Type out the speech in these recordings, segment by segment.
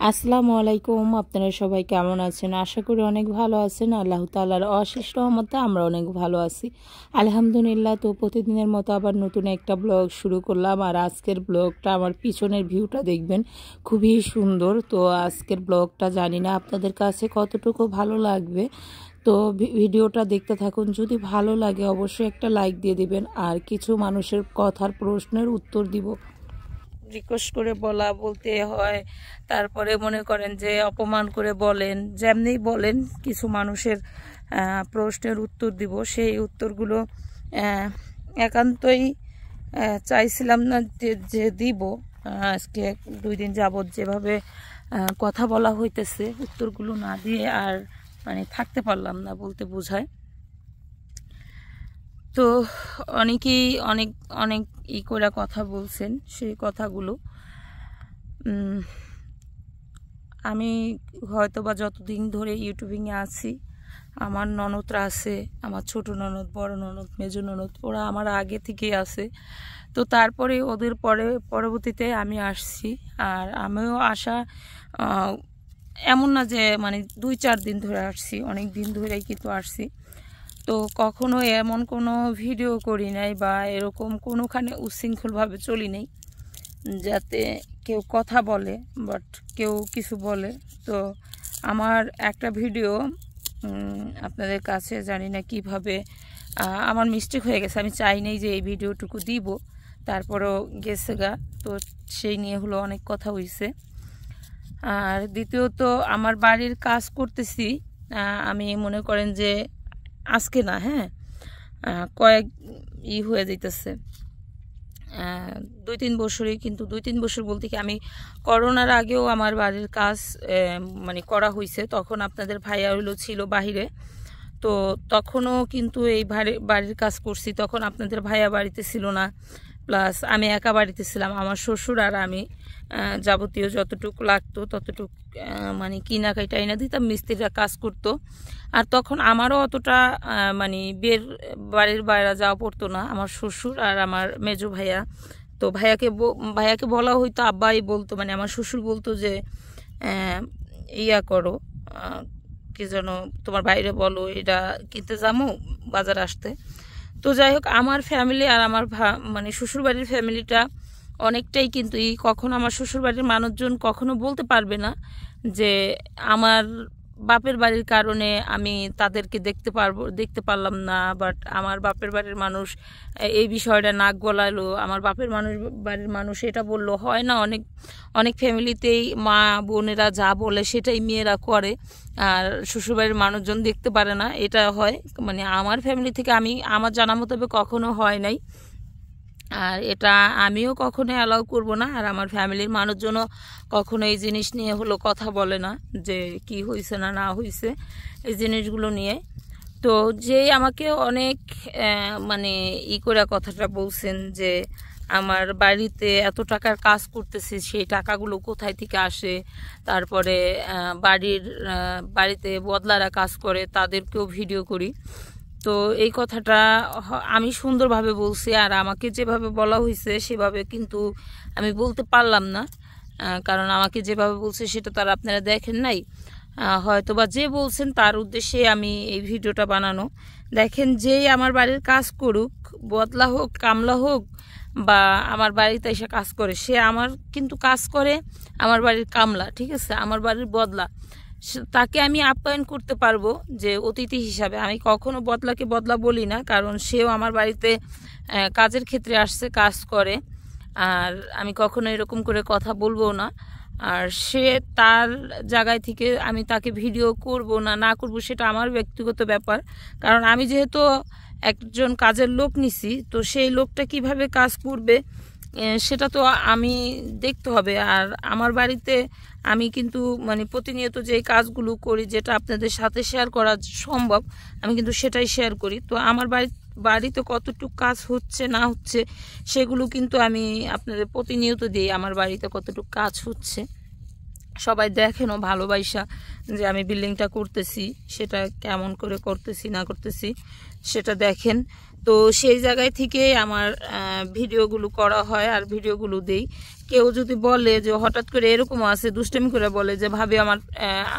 আসসালামু আলাইকুম। আপনারা সবাই কেমন আছেন? আশা করি অনেক ভালো আছেন। আল্লাহ তাআলার অশেষ রহমতে আমরা অনেক ভালো আছি, আলহামদুলিল্লাহ। তো প্রতিদিনের মতো আবার নতুন একটা ব্লগ শুরু করলাম। আর আজকের ব্লগটা, আমার পিছনের ভিউটা দেখবেন, খুবই সুন্দর। তো আজকের ব্লগটা জানি না আপনাদের কাছে কতটুকু ভালো লাগবে। তো ভিডিওটা দেখতে থাকুন। যদি ভালো লাগে অবশ্যই একটা লাইক দিয়ে দিবেন, আর কিছু মানুষের কথার প্রশ্নের উত্তর দিব। রিকোয়েস্ট করে বলতে হয়, তারপরে মনে করেন যে অপমান করে বলেন, যেমনি বলেন কিছু মানুষের প্রশ্নের উত্তর দিব। সেই উত্তরগুলো একান্তই চাইছিলাম না যে দিব। আজকে 2 দিন যাবৎ যেভাবে কথা বলা হইতেছে, উত্তরগুলো না দিয়ে আর থাকতে পারলাম না বলতে বোঝায়। তো অনেকেই অনেক অনেক করে কথা বলছেন। সেই কথাগুলো আমি হয়তো বা যতদিন ধরে ইউটিউবিংয়ে আছি, আমার ননদরা আছে, আমার ছোট ননদ, বড় ননদ, মেজো ননদ, ওরা আমার আগে থেকেই আছে। তো তারপরে ওদের পরবর্তীতে আমি আসছি। আর আমিও আসা এমন না যে 2-4 দিন ধরে আসছি, অনেক দিন ধরেই কিন্তু আসছি। তো কখনো এমন কোনো ভিডিও করি নাই বা এরকম কোনোখানে উচ্ছৃঙ্খলভাবে চলি নাই যাতে কেউ কথা বলে, বাট কেউ কিছু বলে। তো আমার একটা ভিডিও আপনাদের কাছে জানি না কিভাবে আমার মিস্টেক হয়ে গেছে, আমি চাই নাই যে এই ভিডিওটুকু দিব, তারপরেও গেছে গা। তো সেই নিয়ে হলো অনেক কথা হইছে। আর দ্বিতীয়ত, আমার বাড়ির কাজ করতেছি আমি, মনে করেন যে আজকে না, হ্যাঁ, কয়েক হয়ে যাইতেছে 2-3 বছরই। কিন্তু 2-3 বছর বলতে কি, আমি করোনার আগেও আমার বাড়ির কাজ করা হয়েছে। তখন আপনাদের ভাইয়া ছিল বাহিরে, তো তখনও কিন্তু এই বাড়ির কাজ করছি। তখন আপনাদের ভাইয়া বাড়িতে ছিল না, প্লাস আমি একা বাড়িতে ছিলাম। আমার শ্বশুর আর আমি যাবতীয় যতটুকু লাগতো ততটুকু কিনাকাটা এনে দিতাম, মিস্ত্রিরা কাজ করতো। আর তখন আমারও অতটা বাড়ির বাইরে যাওয়া পড়তো না। আমার শ্বশুর আর আমার মেজো ভাইয়া, তো ভাইয়াকে বলা হইতো, আব্বাই বলতো, আমার শ্বশুর বলতো যে ইয়া করো, কি যেন, তোমার বাইরে বলো এটা কিনতে যাবো, বাজার আসতে। তো যাই হোক, আমার ফ্যামিলি আর আমার শ্বশুরবাড়ির ফ্যামিলিটা অনেকটাই কিন্তু কখনো আমার শ্বশুরবাড়ির মানুষজন কখনো বলতে পারবে না যে আমার বাপের বাড়ির কারণে আমি তাদেরকে দেখতে পারলাম না। বাট আমার বাপের বাড়ির মানুষ এই বিষয়টা নাক গলালো, আমার বাড়ির মানুষ এটা বললো। হয় না, অনেক অনেক ফ্যামিলিতেই মা বোনেরা যা বলে সেটাই মেয়েরা করে, আর শ্বশুরবাড়ির মানুষজন দেখতে পারে না, এটা হয়। আমার ফ্যামিলি থেকে আমার জানা মোতাবেক কখনো হয় নাই, আর এটা আমিও কখনো অ্যালাউ করব না। আর আমার ফ্যামিলির মানুষজনও কখনো এই জিনিস নিয়ে হলো কথা বলে না যে কি হয়েছে না হয়েছে এই জিনিসগুলো নিয়ে। তো যেই আমাকে অনেক করে কথাটা বলছেন যে আমার বাড়িতে এত টাকার কাজ করতেছি, সেই টাকাগুলো কোথায় থেকে আসে, তারপরে বাড়িতে বদলারা কাজ করে তাদেরকেও ভিডিও করি। তো এই কথাটা আমি সুন্দরভাবে বলছি, আর আমাকে যেভাবে বলা হয়েছে সেভাবে কিন্তু আমি বলতে পারলাম না, কারণ আমাকে যেভাবে বলছে সেটা তার আপনারা দেখেন নাই। হয়তোবা যে বলছেন তার উদ্দেশ্যে আমি এই ভিডিওটা বানানো। দেখেন, যেই আমার বাড়ির কাজ করুক, বদলা হোক, কামলা হোক, বা আমার বাড়িতে এসে কাজ করে, সে আমার কিন্তু কাজ করে আমার বাড়ির কামলা, ঠিক আছে, আমার বাড়ির বদলা, তাকে আমি আপ্যায়ন করতে পারবো যে অতিথি হিসাবে। আমি কখনো বদলাকে বদলা বলি না, কারণ সেও আমার বাড়িতে কাজের ক্ষেত্রে আসছে, কাজ করে। আর আমি কখনো এরকম করে কথা বলবো না। আর সে তার জায়গায় থেকে আমি তাকে ভিডিও করব না করব সেটা আমার ব্যক্তিগত ব্যাপার, কারণ আমি যেহেতু একজন কাজের লোক নিছি, তো সেই লোকটা কিভাবে কাজ করবে সেটা তো আমি দেখতে হবে। আর আমার বাড়িতে আমি কিন্তু প্রতিনিয়ত যে কাজগুলো করি, যেটা আপনাদের সাথে শেয়ার করা সম্ভব, আমি কিন্তু সেটাই শেয়ার করি। তো আমার বাড়িতে কতটুকু কাজ হচ্ছে না হচ্ছে সেগুলো কিন্তু আমি আপনাদের প্রতিনিয়ত দিই, আমার বাড়িতে কতটুকু কাজ হচ্ছে। সবাই দেখেনও ভালোবাসা যে আমি বিল্ডিংটা করতেছি, সেটা কেমন করে করতেছি না করতেছি সেটা দেখেন। তো সেই জায়গায় থেকে আমার ভিডিওগুলো করা হয় আর ভিডিওগুলো দেই। কেউ যদি বলে যে হঠাৎ করে এরকম আছে দুষ্টামি করে বলে যে ভাবি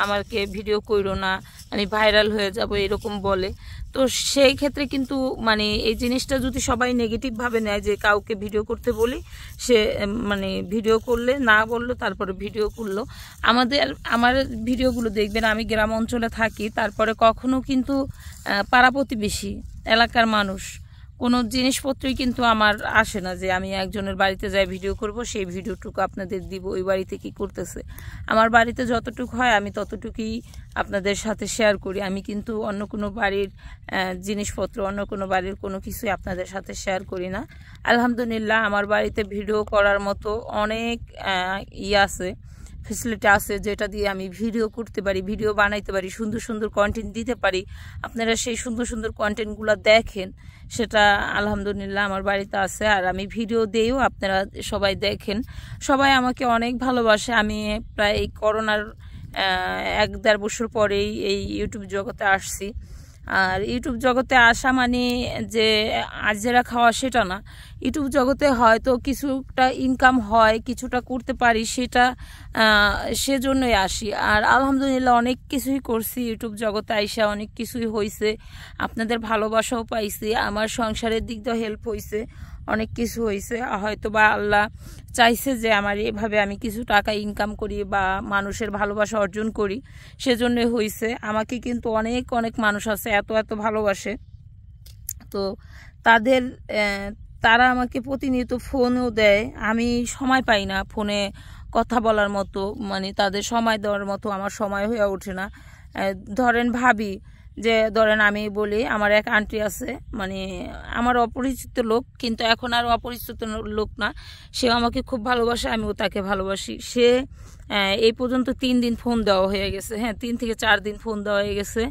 আমাকে ভিডিও কইরো না, আমি ভাইরাল হয়ে যাব, এরকম বলে। তো সেই ক্ষেত্রে কিন্তু মানে এই জিনিসটা যদি সবাই নেগেটিভভাবে নেয় যে কাউকে ভিডিও করতে বলি, সে মানে ভিডিও করলে না বললো তারপরে ভিডিও করলো। আমার ভিডিওগুলো দেখবেন, আমি গ্রাম অঞ্চলে থাকি, তারপরে কখনো কিন্তু পাড়া প্রতিবেশী এলাকার মানুষ কোনো জিনিসপত্রই কিন্তু আমার আসে না যে আমি একজনের বাড়িতে যাই ভিডিও করব, সেই ভিডিওটুকু আপনাদের দিব ওই বাড়িতে কি করতেছে। আমার বাড়িতে যতটুকু হয় আমি ততটুকুই আপনাদের সাথে শেয়ার করি। আমি কিন্তু অন্য কোনো বাড়ির জিনিসপত্র, অন্য কোনো বাড়ির কোনো কিছুই আপনাদের সাথে শেয়ার করি না। আলহামদুলিল্লাহ আমার বাড়িতে ভিডিও করার মতো অনেক আছে, ফেসিলিটি আছে, যেটা দিয়ে আমি ভিডিও করতে পারি, ভিডিও বানাইতে পারি, সুন্দর সুন্দর কন্টেন্ট দিতে পারি। আপনারা সেই সুন্দর সুন্দর কন্টেন্টগুলো দেখেন, সেটা আলহামদুলিল্লাহ আমার বাড়িতে আছে। আর আমি ভিডিও দিয়েও আপনারা সবাই দেখেন, সবাই আমাকে অনেক ভালোবাসে। আমি প্রায় এই করোনার 1-1.5 বছর পরেই এই ইউটিউব জগতে আসছি। আর ইউটিউব জগতে আসা মানে যে আজেরা খাওয়া সেটা না। ইউটিউব জগতে হয়তো কিছুটা ইনকাম হয়, কিছুটা করতে পারি, সেজন্যই আসি। আর আলহামদুলিল্লাহ অনেক কিছুই করছি ইউটিউব জগতে আইসা, অনেক কিছুই হয়েছে, আপনাদের ভালোবাসাও পাইছি, আমার সংসারের দিক দিয়েও হেল্প হয়েছে, অনেক কিছু হয়েছে। হয়তো বা আল্লাহ চাইছে যে আমার এভাবে আমি কিছু টাকা ইনকাম করি বা মানুষের ভালোবাসা অর্জন করি, সেজন্যই হয়েছে। আমাকে কিন্তু অনেক অনেক মানুষ আছে এত এত ভালোবাসে। তো তারা আমাকে প্রতিনিয়ত ফোনও দেয়, আমি সময় পাই না ফোনে কথা বলার মতো, মানে তাদের সময় দেওয়ার মতো আমার সময় হয়ে ওঠে না। ধরেন আমি বলি আমার এক আন্টি আছে, মানে আমার অপরিচিত লোক, কিন্তু এখন আর অপরিচিত লোক না, সে আমাকে খুব ভালোবাসে, আমিও তাকে ভালোবাসি। সে এই পর্যন্ত 3 দিন ফোন দেওয়া হয়ে গেছে, হ্যাঁ 3 থেকে 4 দিন ফোন দেওয়া হয়ে গেছে।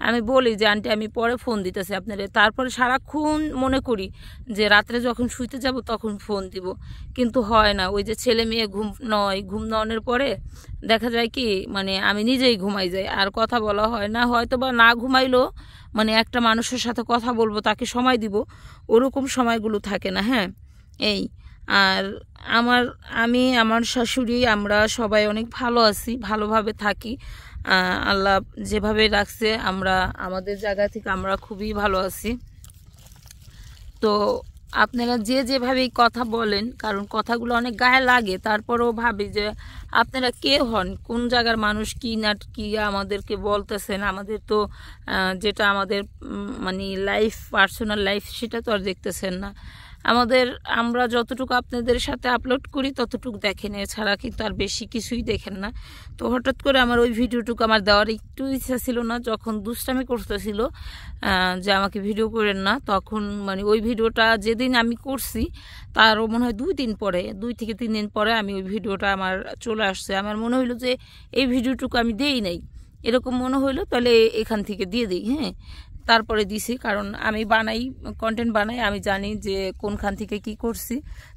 আমি বলি যে আন্টি আমি পরে ফোন দিতেছি আপনাদের, তারপরে সারাক্ষণ মনে করি যে রাত্রে যখন শুইতে যাব তখন ফোন দিব, কিন্তু হয় না। ওই যে ছেলে মেয়ে ঘুম নেওয়ানোর পরে দেখা যায় কি মানে আমি নিজেই ঘুমাই যাই, আর কথা বলা হয় না। হয়তো বা না ঘুমাইলেও মানে একটা মানুষের সাথে কথা বলবো, তাকে সময় দিব, ওরকম সময়গুলো থাকে না। হ্যাঁ এই আর আমার শাশুড়ি, আমরা সবাই অনেক ভালো আছি, ভালোভাবে থাকি। আল্লাহ যেভাবে রাখছে আমরা আমাদের জায়গা থেকে আমরা খুবই ভালো আছি। তো আপনারা যেভাবেই কথা বলেন, কারণ কথাগুলো অনেক গায়ে লাগে, তারপরেও ভাবি যে আপনারা কে হন, কোন জায়গার মানুষ, কি না কি আমাদেরকে বলতেছেন। আমাদের তো যেটা আমাদের মানে লাইফ, পার্সোনাল লাইফ, সেটা তো আর দেখতেছেন না। আমরা যতটুকু আপনাদের সাথে আপলোড করি ততটুকু দেখেন, এছাড়া কিন্তু আর বেশি কিছুই দেখেন না। তো হঠাৎ করে আমার ওই ভিডিওটুকু আমার দেওয়ার একটু ইচ্ছা ছিল না, যখন দুষ্টামি করতেছিল যে আমাকে ভিডিও করেন না, তখন মানে ওই ভিডিওটা যেদিন আমি করছি তারও মনে হয় 2 থেকে 3 দিন পরে আমি ওই ভিডিওটা আমার চলে আসছে। আমার মনে হইলো যে এই ভিডিওটুকু আমি দেই নাই, এরকম মনে হইলো, তাহলে এখান থেকে দিয়ে দিই। হ্যাঁ তারপরে দিছি, কারণ আমি কন্টেন্ট বানাই, আমি জানি যে কোনখান থেকে কি করছি।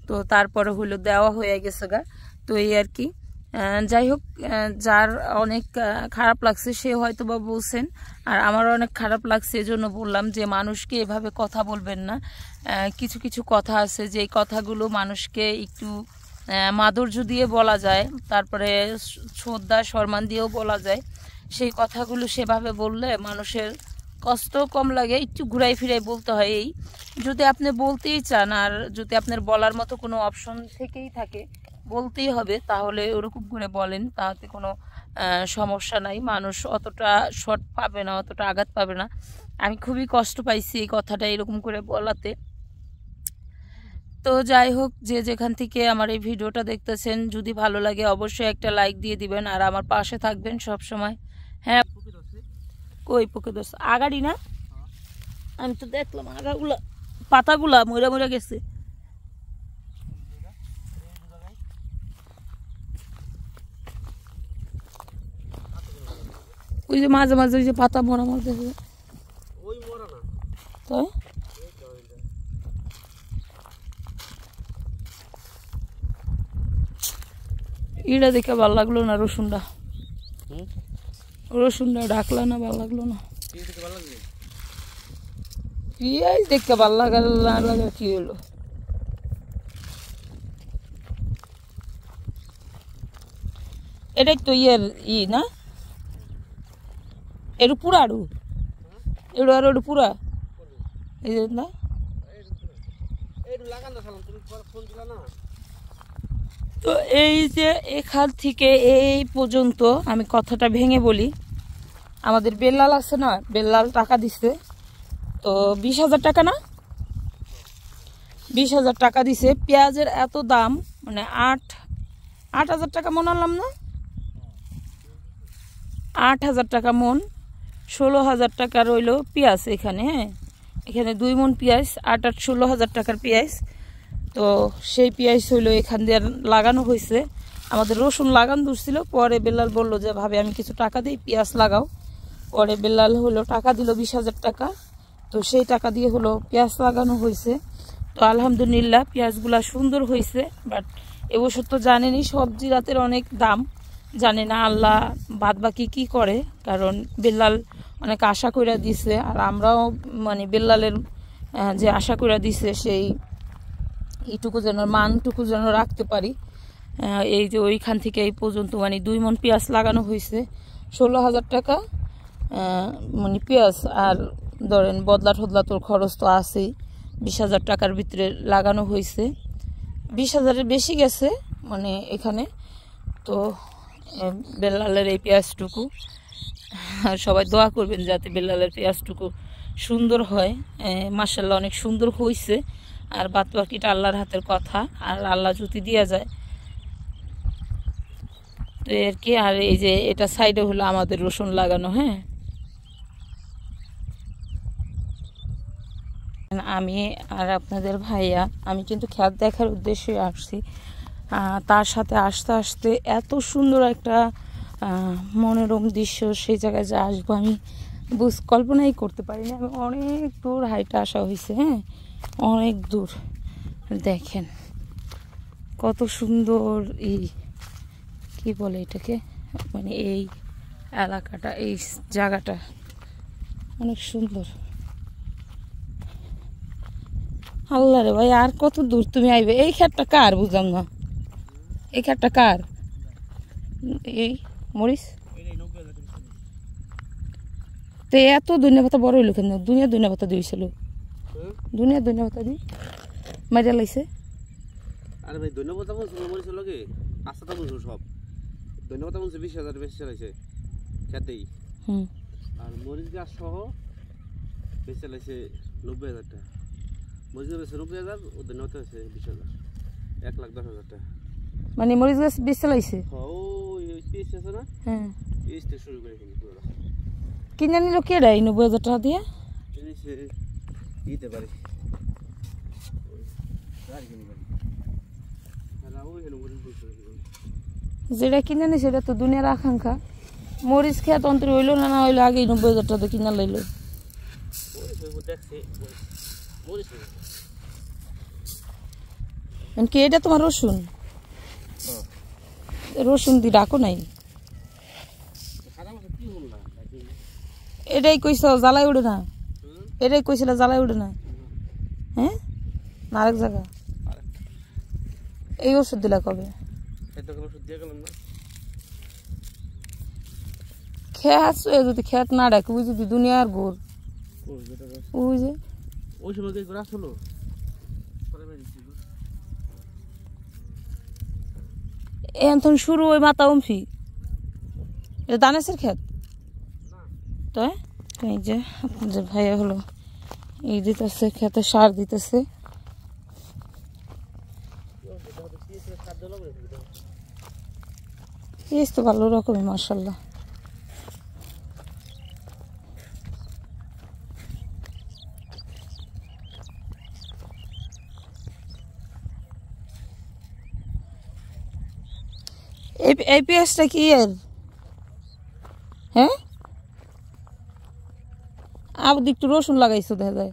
তো তারপরে হলো দেওয়া হয়ে গেছে গা। তো এই আর কি, যাই হোক, যার অনেক খারাপ লাগছে সে হয়তো বা বলছেন, আর আমার অনেক খারাপ লাগছে, এজন্য বললাম যে মানুষকে এভাবে কথা বলবেন না। কিছু কিছু কথা আছে যে কথাগুলো মানুষকে একটু মাধুর্য দিয়ে বলা যায়, তারপরে শ্রদ্ধা সম্মান দিয়েও বলা যায়। সেই কথাগুলো সেভাবে বললে মানুষের কষ্ট কম লাগে, একটু ঘুরাই ফিরাই বলতে হয়। এই যদি আপনি বলতেই চান, আর যদি আপনার বলার মতো কোনো অপশন থেকেই থাকে, বলতেই হবে, তাহলে ওরকম করে বলেন, তাতে কোনো সমস্যা নাই। মানুষ অতটা শর্ট পাবে না, অতটা আঘাত পাবে না। আমি খুবই কষ্ট পাইছি এই কথাটা এরকম করে বলাতে। তো যাই হোক, যে যেখান থেকে আমার এই ভিডিওটা দেখতেছেন, যদি ভালো লাগে অবশ্যই একটা লাইক দিয়ে দিবেন, আর আমার পাশে থাকবেন সব সময়। হ্যাঁ কই পোকে দোষ আগাড়ি না, আমি তো দেখলাম আগাগুলা পাতাগুলা মরা মরা গেছে। ওই যে মাঝে মাঝে ওই যে পাতা মরা মরা দেখে, তো ইটা দেখে ভালো লাগলো না, রসুনটা ডাকলা না, ভালো লাগলো না। পিঁয়াজ দেখতে ভালো লাগা কি হলো? এটাই তো না, একটু পুরা আরু একটু পুরা এই যে না। তো এই যে এখান থেকে এই পর্যন্ত আমি কথাটা ভেঙে বলি, আমাদের বেল্লাল আছে না, বেল্লাল টাকা দিছে তো 20,000 টাকা না, 20,000 টাকা দিছে। পেঁয়াজের এত দাম, মানে 8,000 টাকা মন আনলাম না, 8,000 টাকা মন, 16,000 টাকা রইল পেঁয়াজ এখানে। হ্যাঁ, এখানে 2 মন পেঁয়াজ, 16,000 টাকার পেঁয়াজ। তো সেই পেঁয়াজ হইলো এখান দিয়ে লাগানো হয়েছে। আমাদের রসুন লাগানো ধরছিল, পরে বেল্লাল বললো যে ভাবে আমি কিছু টাকা দিই, পেঁয়াজ লাগাও। পরে বেল্লাল হলো টাকা দিল 20,000 টাকা, তো সেই টাকা দিয়ে হলো পেঁয়াজ লাগানো হয়েছে। তো আলহামদুলিল্লাহ পেঁয়াজগুলা সুন্দর হয়েছে। বাট এবছর তো জানেনই সবজি রাতের অনেক দাম, জানে না আল্লাহ বাদ বাকি কী করে, কারণ বেল্লাল অনেক আশা কইরা দিছে, আর আমরাও মানে বেল্লালের যে আশা কইরা দিছে সেই এইটুকু যেন মানটুকু যেন রাখতে পারি। এই যে ওইখান থেকে এই পর্যন্ত মানে 2 মন পেঁয়াজ লাগানো হয়েছে, 16,000 টাকা মানে পেঁয়াজ। আর ধরেন বদলা টদলা তোর খরচ তো আছেই, 20,000 টাকার ভিতরে লাগানো হয়েছে। 20,000-এর বেশি গেছে মানে এখানে। তো বেল্লালের এই পেঁয়াজটুকু সবাই দোয়া করবেন যাতে বেল্লালের পেঁয়াজটুকু সুন্দর হয়। মাশাআল্লাহ অনেক সুন্দর হয়েছে। আর বাদ বাকিটা আল্লাহর হাতের কথা, আর আল্লাহ যদি দেওয়া যায় তো এর কি। আর এই যে এটা সাইডে হলো আমাদের রসুন লাগানো। হ্যাঁ, আমি আর আপনাদের ভাইয়া, আমি কিন্তু খেত দেখার উদ্দেশ্যে আসছি। তার সাথে আসতে আসতে এত সুন্দর একটা মনোরম দৃশ্য, সেই জায়গায় যে আসবো আমি কল্পনাই করতে পারিনি। আমি অনেক দূর হাইটে আসা হয়েছে। হ্যাঁ, অনেক দূর। দেখেন কত সুন্দর কি বলে এটাকে, মানে এই এলাকাটা, এই জায়গাটা অনেক সুন্দর। আল্লাহ রে ভাই, আর কত দূর তুমি আইবে? এই ক্ষেতটা কার বুঝলাম না, এই ক্ষেতটা কার? এই মরিচ তো এত ধনিয়া পাতা বড় হইলো কেন? দুনিয়া ধনিয়া পাতা দিয়েছিল, দুনিয়া ধনিয়া পাতা দি মাইরা লাইছে। আরে ভাই ধনিয়া পাতা বলছিল, মরিচ লগে আস্তা বলছিল সব। ধনিয়া পাতা বলছে 20,000 বেশি চালাইছে খেতেই। আর মরিচ গাছ সহ বেশি চালাইছে 90,000 টাকা। মরিচ গাছ 90,000, ও ধনিয়া পাতা আছে 20,000, 1,10,000 টাকা। মানে মরিচ গাছ বেশি চালাইছে। ওই পিস আছে না, হ্যাঁ পিস থেকে শুরু করে পুরো কিনে নিল কে রে 90,000 টাকা দিয়ে? দিতে পারে যেটা কিনে নি সেটা তো দুনিয়ার আকাঙ্ক্ষা। মরিচ খেত অন্তর হইলো না, না হইলো আগে 90,000 টাকা কিনা লাইলো। কি এটা তোমার রসুন? রসুন দি ডাকো নাই, এটাই কইছ জ্বালাই উঠে না, এটাই কইছিল জ্বালাই উঠে না। হ্যাঁ, না আরেক জায়গা। এই ওষুধ দিলা কবে? খেত যদি খেত না ডাকে, ওই যদি দুনিয়ার গোর, ওই যে ওই সময় গাছ হলো এখন শুরু ওই মাথা উমফি, এটা দানেশের খেত তো। এই যে আপনাদের ভাইয়া হলো এই দিতেছে, খেতে সার দিতেছে। এই তো ভালো রকমই মাশাআল্লাহ। এই পেঁয়াজটা কি এর? হ্যাঁ, আবার একটু রসুন লাগাইছো দেখা যায়।